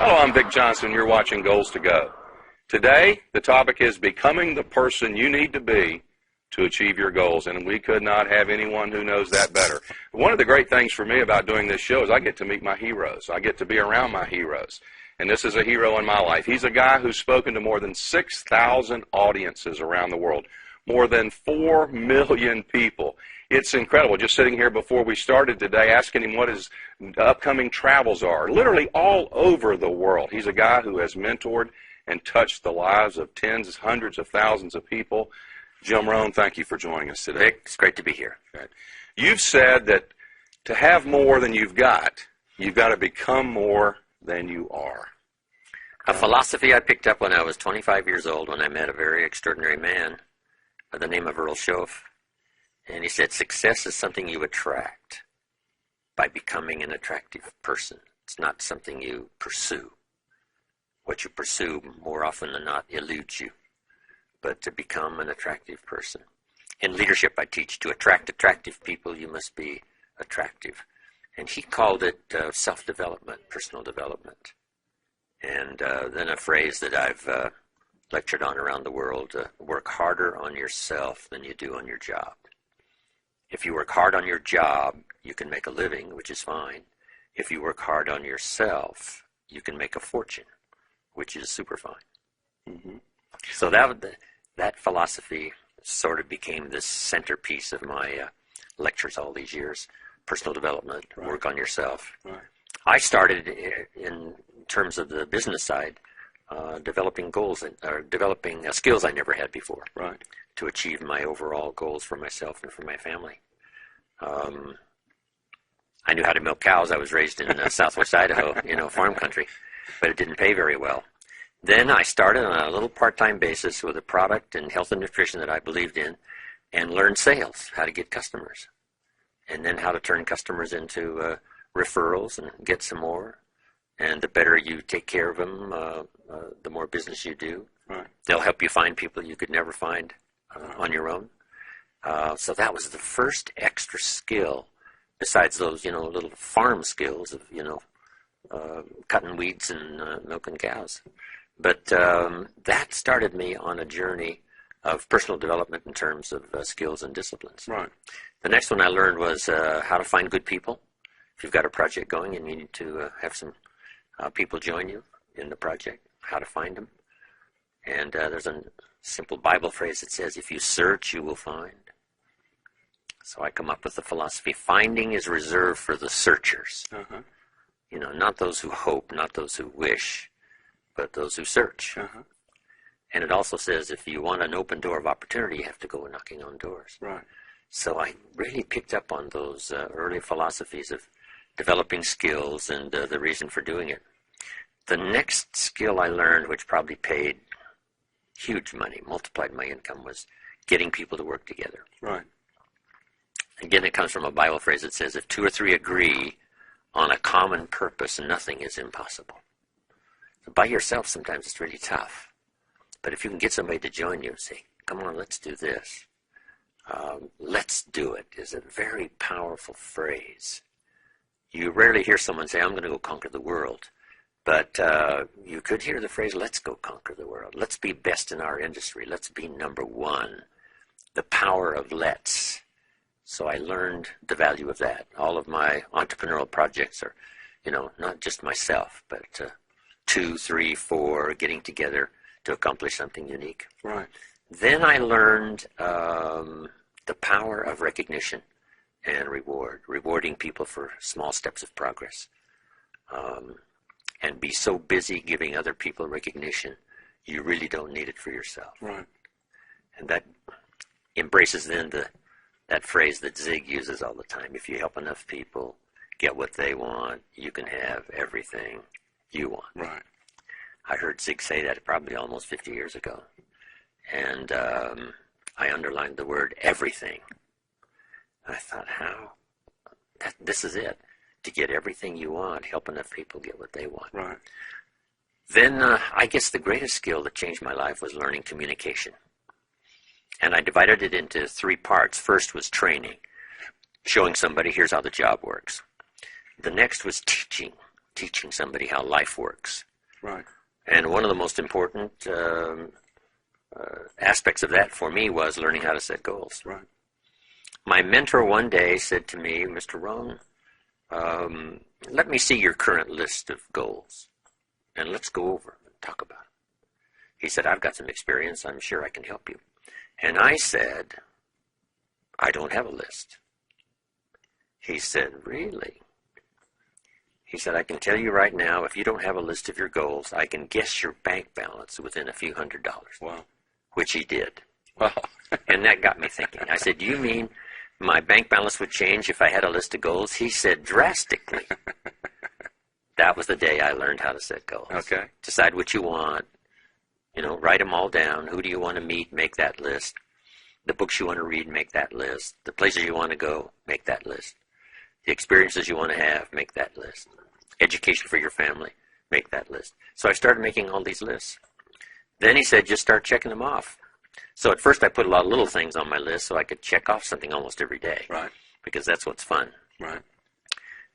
Hello, I'm Vic Johnson. You're watching Goals to Go. Today, the topic is becoming the person you need to be to achieve your goals, and we could not have anyone who knows that better. One of the great things for me about doing this show is I get to meet my heroes. I get to be around my heroes, and this is a hero in my life. He's a guy who's spoken to more than 6,000 audiences around the world, more than 4 million people. It's incredible. Just sitting here before we started today asking him what his upcoming travels are, literally all over the world. He's a guy who has mentored and touched the lives of tens, hundreds of thousands of people. Jim Rohn, thank you for joining us today. Vic, it's great to be here. Good. You've said that to have more than you've got to become more than you are. A philosophy I picked up when I was 25 years old when I met a very extraordinary man by the name of Earl Schoaf. And he said, success is something you attract by becoming an attractive person. It's not something you pursue. What you pursue, more often than not, eludes you. But to become an attractive person. In leadership, I teach to attract attractive people, you must be attractive. And he called it self-development, personal development. And then a phrase that I've lectured on around the world, work harder on yourself than you do on your job. If you work hard on your job, you can make a living, which is fine. If you work hard on yourself, you can make a fortune, which is super fine. Mm-hmm. So that philosophy sort of became the centerpiece of my lectures all these years. Personal development, right. Work on yourself. Right. I started in terms of the business side, developing skills I never had before, right, to achieve my overall goals for myself and for my family. I knew how to milk cows. I was raised in southwest Idaho, farm country, but it didn't pay very well. Then I started on a little part-time basis with a product in health and nutrition that I believed in and learned sales, how to get customers, and then how to turn customers into referrals and get some more. And the better you take care of them, the more business you do. Right. They'll help you find people you could never find on your own. So that was the first extra skill, besides those, little farm skills of, cutting weeds and milking cows. But that started me on a journey of personal development in terms of skills and disciplines. Right. The next one I learned was how to find good people. If you've got a project going and you need to have some people join you in the project, how to find them. And there's a simple Bible phrase that says, if you search, you will find. So I come up with the philosophy, finding is reserved for the searchers. Uh-huh. Not those who hope, not those who wish, but those who search. Uh-huh. And it also says, if you want an open door of opportunity, you have to go knocking on doors. Right. So I really picked up on those early philosophies of developing skills and the reason for doing it. The next skill I learned, which probably paid huge money, multiplied my income, was getting people to work together. Right. Again, it comes from a Bible phrase that says, if 2 or 3 agree on a common purpose, nothing is impossible. So by yourself, sometimes it's really tough. But if you can get somebody to join you and say, come on, let's do this. Let's do it is a very powerful phrase. You rarely hear someone say, I'm going to go conquer the world. But you could hear the phrase, let's go conquer the world. Let's be best in our industry. Let's be number one. The power of let's. So I learned the value of that. All of my entrepreneurial projects are, not just myself, but 2, 3, 4 getting together to accomplish something unique. Right. Then I learned the power of recognition and rewarding people for small steps of progress. And be so busy giving other people recognition, you really don't need it for yourself. Right. And that embraces then that phrase that Zig uses all the time. If you help enough people get what they want, you can have everything you want. Right. I heard Zig say that probably almost 50 years ago. And I underlined the word everything. I thought, this is it. To get everything you want, help enough people get what they want. Right. Then I guess the greatest skill that changed my life was learning communication. And I divided it into 3 parts. First was training, showing somebody here's how the job works. The next was teaching somebody how life works. Right. And one of the most important aspects of that for me was learning how to set goals. Right. My mentor one day said to me, Mr. Rohn, let me see your current list of goals, and let's go over them and talk about them. He said, I've got some experience. I'm sure I can help you. And I said, I don't have a list. He said, really? He said, I can tell you right now, if you don't have a list of your goals, I can guess your bank balance within a few $100s. Wow. Which he did. Wow. And that got me thinking. I said, do you mean my bank balance would change if I had a list of goals? He said, drastically. That was the day I learned how to set goals. Okay. Decide what you want. Write them all down. Who do you want to meet? Make that list. The books you want to read, make that list. The places you want to go, make that list. The experiences you want to have, make that list. Education for your family, make that list. So I started making all these lists. Then he said, just start checking them off. So at first I put a lot of little things on my list so I could check off something almost every day. Right. Because that's what's fun. Right.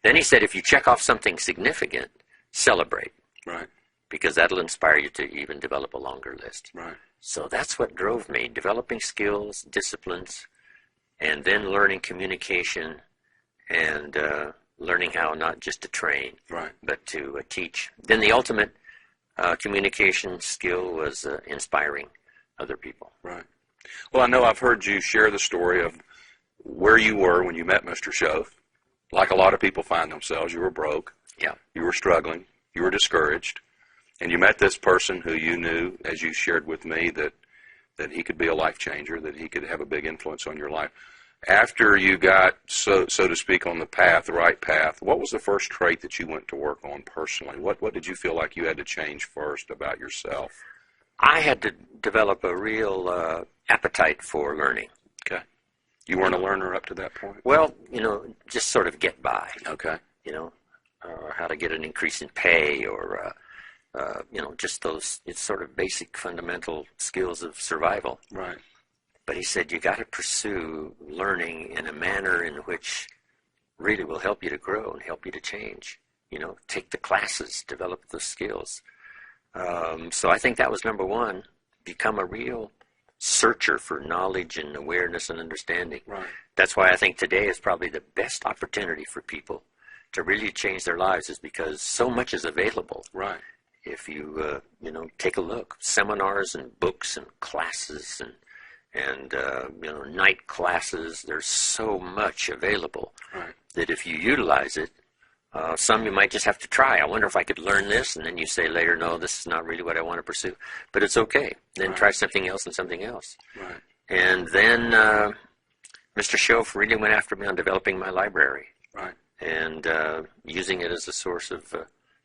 Then he said, if you check off something significant, celebrate. Right. Because that'll inspire you to even develop a longer list. Right. So that's what drove me, developing skills, disciplines, and then learning communication and learning how not just to train, right, but to teach. Then the ultimate communication skill was inspiring other people. Right. Well, I know I've heard you share the story of where you were when you met Mr. Schoaf. Like a lot of people find themselves, you were broke. Yeah. You were struggling. You were discouraged. And you met this person who you knew, as you shared with me, that he could be a life changer, that he could have a big influence on your life. After you got, so to speak, on the path, the right path, what was the first trait that you went to work on personally? What did you feel like you had to change first about yourself? I had to develop a real appetite for learning. Okay. You weren't a learner up to that point? Well, just sort of get by. Okay. How to get an increase in pay or, just those sort of basic fundamental skills of survival. Right. But he said, you got to pursue learning in a manner in which really will help you to grow and help you to change. Take the classes, develop those skills. So I think that was number one, become a real searcher for knowledge and awareness and understanding. Right. That's why I think today is probably the best opportunity for people to really change their lives, is because so much is available. Right. If you, take a look, seminars and books and classes and night classes, there's so much available. Right. That if you utilize it, some you might just have to try. I wonder if I could learn this, and then you say later, no, this is not really what I want to pursue. But it's okay. Then Right. try something else and something else. Right. And then Mr. Schoaf really went after me on developing my library. Right. And using it as a source of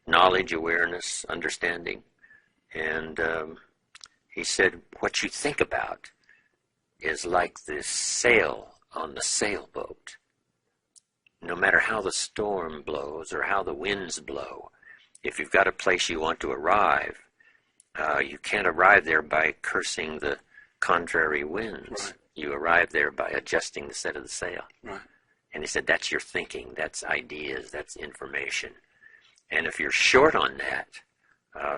knowledge, awareness, understanding. And he said, what you think about is like the sail on the sailboat. No matter how the storm blows or how the winds blow, if you've got a place you want to arrive, you can't arrive there by cursing the contrary winds. Right. You arrive there by adjusting the set of the sail. Right. And he said, that's your thinking, that's ideas, that's information. And if you're short on that,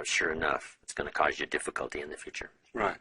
sure enough, it's going to cause you difficulty in the future. Right.